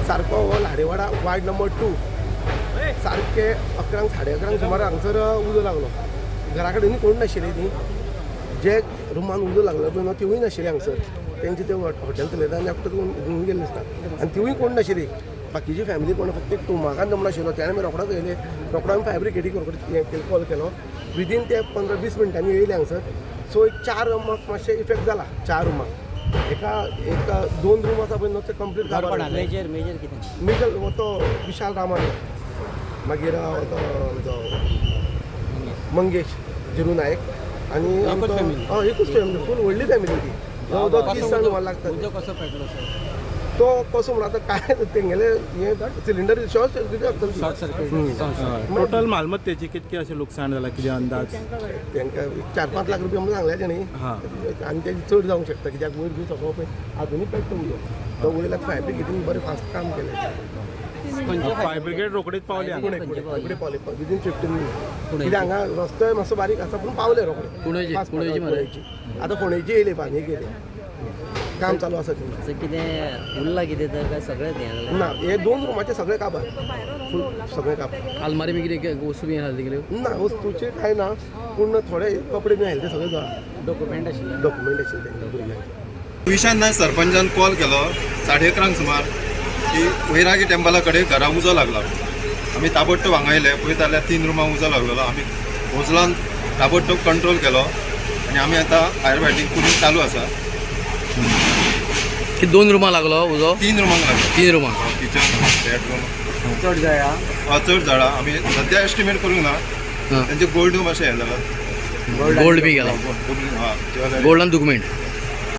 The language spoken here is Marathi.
सारको हो लाडेवाडा वार्ड नंबर 2 सारके 11 11:30 सुमार हांगसर उजो लागलो. घरा कडेन कोण नाशिल्ली न्ही. जे रुमान उजो लागलो पळय न्हू तिवूय नाशिल्ली हांगसर. तेंचे ते हॉटेल चलयता एकटो घेवन गेल्ले दिसता आनी तिवूय कोण नाशिल्ली. बाकीची फॅमिली कोण फक्त एक टुमाकान जमलो आशिल्लो. त्याने आमी रोखडोच येयले. रोखडो आमी फायर ब्रिगेडीक रोखडो कॉल केलो. विदीन ते 15-20 मिनटांनी येयले हांगसर. सो एक 4 रुमाक मातशें इफेक्ट जाला. 4 रुमाक एक 2 रूम आसा पळय न्हू ते कंप्लीट जावपाक मेजर कितें मेजर तो विशाल रामान मागीर तो मंगेश जिरू नायक आनी एकूच फॅमिली फूल व्हडली फॅमिली ती. जवळ 30 जाण रुमां लागता. कसो पेटलो सर तो कसो म्हणून आतां काय तेंगेले हे सिलिंडर शॉर्ट सर्कीट टोटल मालमत्तेची कितकी अशें लुकसाण जाला कितें अंदाज तांकां 4-5 लाख रुपया म्हणून सांगले तेणी. आनी तें चड जावंक शकता कित्याक वयर बी सगळो पळय आजुनूय पेट्टा उदो. तो वयल्याक फायर ब्रिगेडीन बरें फास्ट काम केलें. फायर ब्रिगेड रोखडीच पावली हांगा. फुडें पावले विदीन 15 मिनिट. कित्याक हांगा रस्तो मातसो बारीक आसा पूण पावले रोखडे. फोंडेची आतां फोंडेची येयले बांदेक येयले. काम चालू आसा थंय. कितें उरलां कितें तर काय सगळें ना हे 2 रुमाचे सगळे काबार फूल सगळे काबार. आलमारी बी कितें वस्तू बी घालता गेल्यो ना वस्तूचे काय ना पूण थोडे कपडे बी आयले ते सगळे डॉक्युमेंट आशिल्ले तांच्या भुरग्यांचे. विशान नायक सरपंचान कॉल केलो 11:30 सुमार की वैरागी टेंपला कडेन घरा उजो लागला. आमी ताबडतोब हांगा येयले. पळयता जाल्यार 3 रुमां उजो लागलेलो. आमी होजलान ताबडतोब कंट्रोल केलो आनी आमी आतां फायर फायटींग पुलीस चालू आसा. 2 रुमां लागलो उजो 3 रुमांक लागलो. 3 रुमां किचन बेडरूम चड जाया चड झाडां आमी सद्या एस्टिमेट करूंक ना. तेंचे गोल्ड मातशें हें जालां. गोल्ड बी गेला हां गोल्डान डॉक्युमेंट